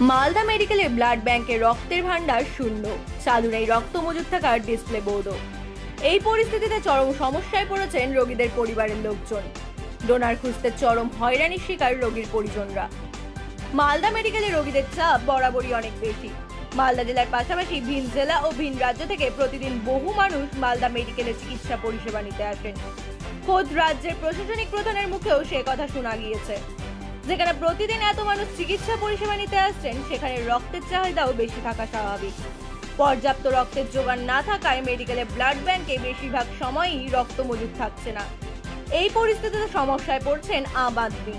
মালদা মেডিকেলের ব্লাড ব্যাংকে রক্তের ভান্ডার শূন্য, চালু নেই রক্ত মজুদ থাকার ডিসপ্লে বোর্ডও। এই পরিস্থিতিতে চরম সমস্যায় পড়েছেন রোগীদের পরিবারের লোকজন। ডোনার খুঁজতে চরম হয়রানির শিকার রোগীর পরিজনরা। মালদা মেডিকেলে রোগীদের চাপ বরাবরই অনেক বেশি। মালদা জেলার পাশাপাশি ভিন জেলা ও ভিন রাজ্য থেকে প্রতিদিন বহু মানুষ মালদা মেডিকেলে চিকিৎসা পরিষেবা নিতে আসেন। খোদ রাজ্যের প্রশাসনিক প্রধানের মুখেও সে কথা শোনা গিয়েছে। যেখানে প্রতিদিন এত মানুষ চিকিৎসা পরিষেবা নিতে আসছেন, সেখানে রক্তের চাহিদাও বেশি থাকা স্বাভাবিক। পর্যাপ্ত রক্তের জোগান না থাকায় মেডিকেলে ব্লাড ব্যাংকে বেশিরভাগ সময়ই রক্ত মজুদ থাকছে না। এই পরিস্থিতিতে সমস্যায় পড়ছেন আম আদমি।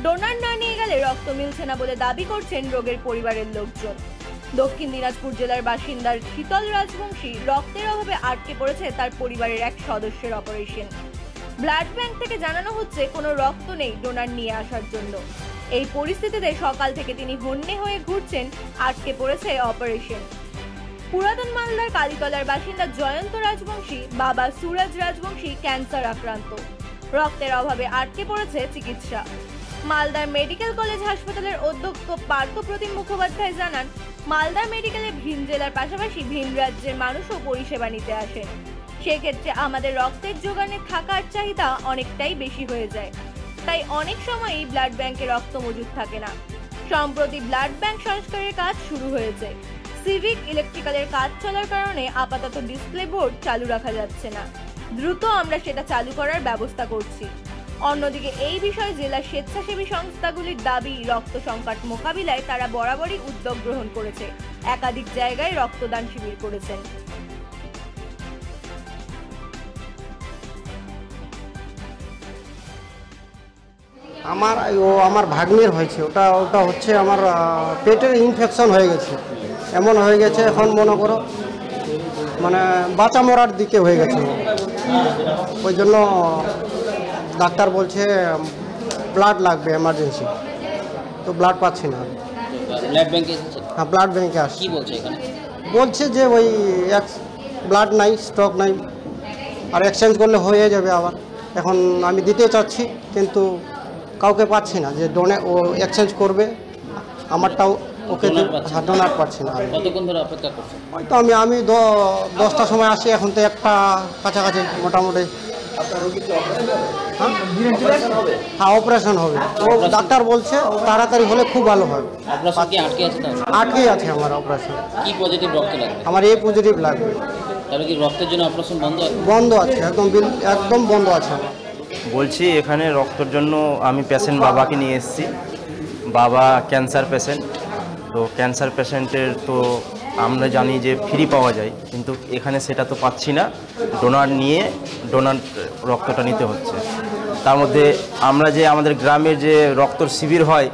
ডোনার না নিয়ে গেলে রক্ত মিলছে না বলে দাবি করছেন রোগের পরিবারের লোকজন। দক্ষিণ দিনাজপুর জেলার বাসিন্দার শীতল রাজবংশী রক্তের অভাবে আটকে পড়েছে তার পরিবারের এক সদস্যের অপারেশন। ব্লাড ব্যাংক থেকে জানানো হচ্ছে কোনো রক্ত নেই ডোনার নিয়ে আসার জন্য। এই পরিস্থিতিতে সকাল থেকে তিনি হন্যে হয়ে ঘুরছেন, আটকে পড়েছে অপারেশন। পুরাতন মালদার কালীতলার বাসিন্দা জয়ন্ত রাজবংশী বাবা সুরজ রাজবংশী ক্যান্সার আক্রান্ত। রক্তের অভাবে আটকে পড়েছে চিকিৎসা। মালদার মেডিকেল কলেজ হাসপাতালের অধ্যক্ষ পার্থ প্রতিম মুখোপাধ্যায় জানান, মালদা মেডিকেলে ভিন জেলার পাশাপাশি ভিন রাজ্যের মানুষও পরিষেবা নিতে আসেন। সেক্ষেত্রে আমাদের রক্তের যোগানে থাকার চাহিদা অনেকটাই বেশি হয়ে যায়। তাই অনেক সময়ই ব্লাড ব্যাংকে রক্ত মজুদ থাকে না। সম্প্রতি ব্লাড ব্যাংক সংস্কারের কাজ শুরু হয়েছে। সিভিক ইলেকট্রিক্যালের কাজ চলার কারণে আপাতত ডিসপ্লে বোর্ড চালু রাখা যাচ্ছে না। দ্রুত আমরা সেটা চালু করার ব্যবস্থা করছি। অন্যদিকে এই বিষয়ে জেলা স্বেচ্ছাসেবী সংস্থাগুলির দাবি, রক্ত সংকট মোকাবিলায় তারা বরাবরই উদ্যোগ গ্রহণ করেছে। একাধিক জায়গায় রক্তদান শিবির করেছেন। আমার ভাগ্নের হয়েছে, ওটা হচ্ছে আমার পেটের ইনফেকশন হয়ে গেছে। এমন হয়ে গেছে এখন মনে করো মানে বাঁচা মরার দিকে হয়ে গেছে। ওই জন্য ডাক্তার বলছে ব্লাড লাগবে এমার্জেন্সি, তো ব্লাড পাচ্ছি না। হ্যাঁ, ব্লাড ব্যাংকে আসছি। বলছে যে ওই ব্লাড নাই, স্টক নাই, আর এক্সচেঞ্জ করলে হয়ে যাবে আবার। এখন আমি দিতে চাচ্ছি কিন্তু কাউকে পাচ্ছি না যে ও এক্সচেঞ্জ করবে আমারটাও। ওকে ডোনার পাচ্ছি না। কতক্ষণ ধরে অপেক্ষা করছেন? তো আমি 10টার সময় আসি, এখন তো একটা কাছাকাছি মোটামুটি। হ্যাঁ, অপারেশন হবে। ও ডাক্তার বলছে তাড়াতাড়ি হলে খুব ভালো হয়। আটকে আছে আমার অপারেশন। কি পজিটিভ রক্ত লাগবে? আমার এ পজিটিভ লাগবে। তাহলে কি রক্তের জন্য অপারেশন বন্ধ আছে? একদম বন্ধ আছে। বলছি এখানে রক্তের জন্য আমি পেশেন্ট বাবাকে নিয়ে এসেছি। বাবা ক্যান্সার পেশেন্ট। তো ক্যান্সার পেশেন্টের তো আমরা জানি যে ফ্রি পাওয়া যায়, কিন্তু এখানে সেটা তো পাচ্ছি না। ডোনার রক্তটা নিতে হচ্ছে। তার মধ্যে আমরা যে আমাদের গ্রামের যে রক্তর শিবির হয়,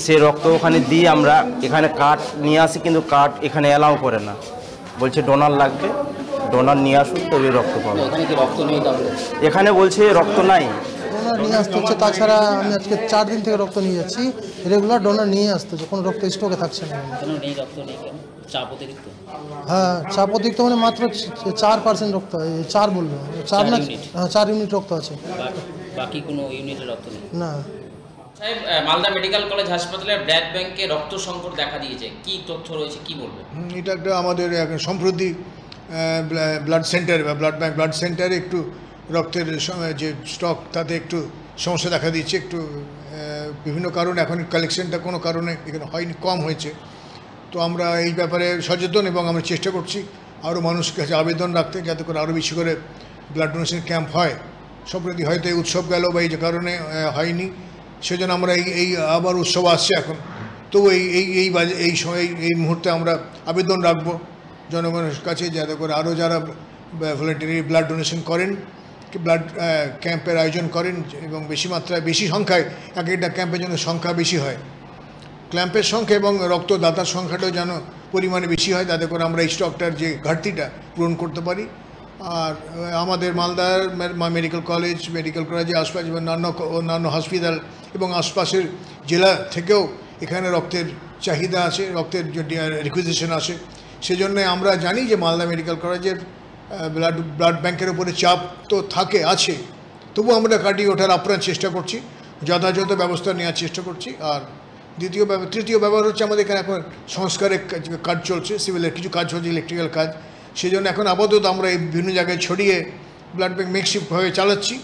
সে রক্ত ওখানে দিয়ে আমরা এখানে কার্ড নিয়ে আসি, কিন্তু কার্ড এখানে অ্যালাউ করে না। বলছে ডোনার লাগবে, ডোনার নিয়ে আসুন তবে রক্ত পাবে। এখানে বলছে রক্ত নাই, ডোনার নিয়ে আসতে হচ্ছে। তাছাড়া আমি আজকে 4 দিন থেকে রক্ত নিয়ে যাচ্ছি, রেগুলার ডোনার নিয়ে আসতে হচ্ছে। কোনো রক্ত স্টকে থাকছে না। হ্যাঁ, চাপ অতিরিক্ত মানে মাত্র 4% রক্ত, 4 বললো, 4 না 4 ইউনিট রক্ত আছে। বাকি কোনো ইউনিটের রক্ত নেই না। সাহেব, মালদা মেডিকেল কলেজ হাসপাতালে ব্লাড ব্যাংকে রক্ত সংকট দেখা দিয়েছে, কি তথ্য রয়েছে, কি বলবেন? এটা একটা আমাদের সম্প্রতি ব্লাড সেন্টার বা ব্লাড সেন্টারে একটু রক্তের যে স্টক তাতে একটু সমস্যা দেখা দিচ্ছে। একটু বিভিন্ন কারণে এখন কালেকশনটা কোনো কারণে এখানে হয়নি, কম হয়েছে। তো আমরা এই ব্যাপারে সচেতন এবং আমরা চেষ্টা করছি আরও মানুষের কাছে আবেদন রাখতে, যাতে করে আরও বেশি করে ব্লাড ডোনেশন ক্যাম্প হয়। সম্প্রতি হয়তো এই উৎসব গেল বা এই যে কারণে হয়নি, সেজন্য আমরা এই আবার উৎসব আসছে এখন। তো এই সময় এই মুহূর্তে আমরা আবেদন রাখবো জনগণের কাছে, যাতে করে আরও যারা ভলেন্টারি ব্লাড ডোনেশন করেন, ব্লাড ক্যাম্পের আয়োজন করেন এবং বেশি মাত্রায় বেশি সংখ্যায় এক একটা ক্যাম্পের জন্য সংখ্যা বেশি হয়, ক্যাম্পের সংখ্যা এবং রক্তদাতার সংখ্যাটাও যেন পরিমাণে বেশি হয়, তাতে করে আমরা এই স্টকটার যে ঘাটতিটা পূরণ করতে পারি। আর আমাদের মালদার মেডিকেল কলেজে আশপাশ এবং অন্যান্য হসপিটাল এবং আশপাশের জেলা থেকেও এখানে রক্তের চাহিদা আছে, রক্তের রিকুইজিশন আছে। সেজন্য আমরা জানি যে মালদা মেডিকেল কলেজের ব্লাড ব্যাংকের উপরে চাপ তো আছে, তবু আমরা কাটিয়ে ওঠার আপ্রাণ চেষ্টা করছি, যথাযথ ব্যবস্থা নেওয়ার চেষ্টা করছি। আর তৃতীয় ব্যাপার হচ্ছে আমাদের এখানে এখন সংস্কারের কাজ চলছে, সিভিলের কিছু কাজ হচ্ছে, ইলেকট্রিক্যাল কাজ। সেই জন্য এখন আপাতত আমরা এই বিভিন্ন জায়গায় ছড়িয়ে ব্লাড ব্যাঙ্ক মেকশিফটভাবে চালাচ্ছি।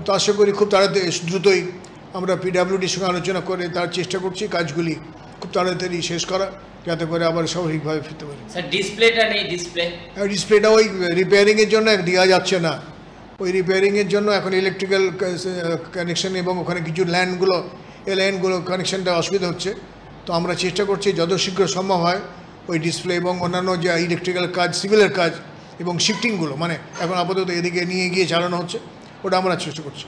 তো আশা করি খুব তাড়াতাড়ি দ্রুতই আমরা পিডাব্লিউডির সঙ্গে আলোচনা করে তার চেষ্টা করছি কাজগুলি খুব তাড়াতাড়ি শেষ করা, যাতে করে আবার স্বাভাবিকভাবে ফিরতে পারি। স্যার ডিসপ্লেটা নেই, ডিসপ্লেটা ওই রিপেয়ারিংয়ের জন্য দেওয়া যাচ্ছে না। ওই রিপেয়ারিংয়ের জন্য এখন ইলেকট্রিক্যাল কানেকশন এবং ওখানে কিছু ল্যান্ডগুলো কানেকশনটা অসুবিধা হচ্ছে। তো আমরা চেষ্টা করছি যত শীঘ্র সম্ভব হয় ওই ডিসপ্লে এবং অন্যান্য যে ইলেকট্রিক্যাল কাজ, সিভিলের কাজ এবং শিফটিংগুলো, মানে এখন আপাতত এদিকে নিয়ে গিয়ে চালানো হচ্ছে, ওটা আমরা চেষ্টা করছি।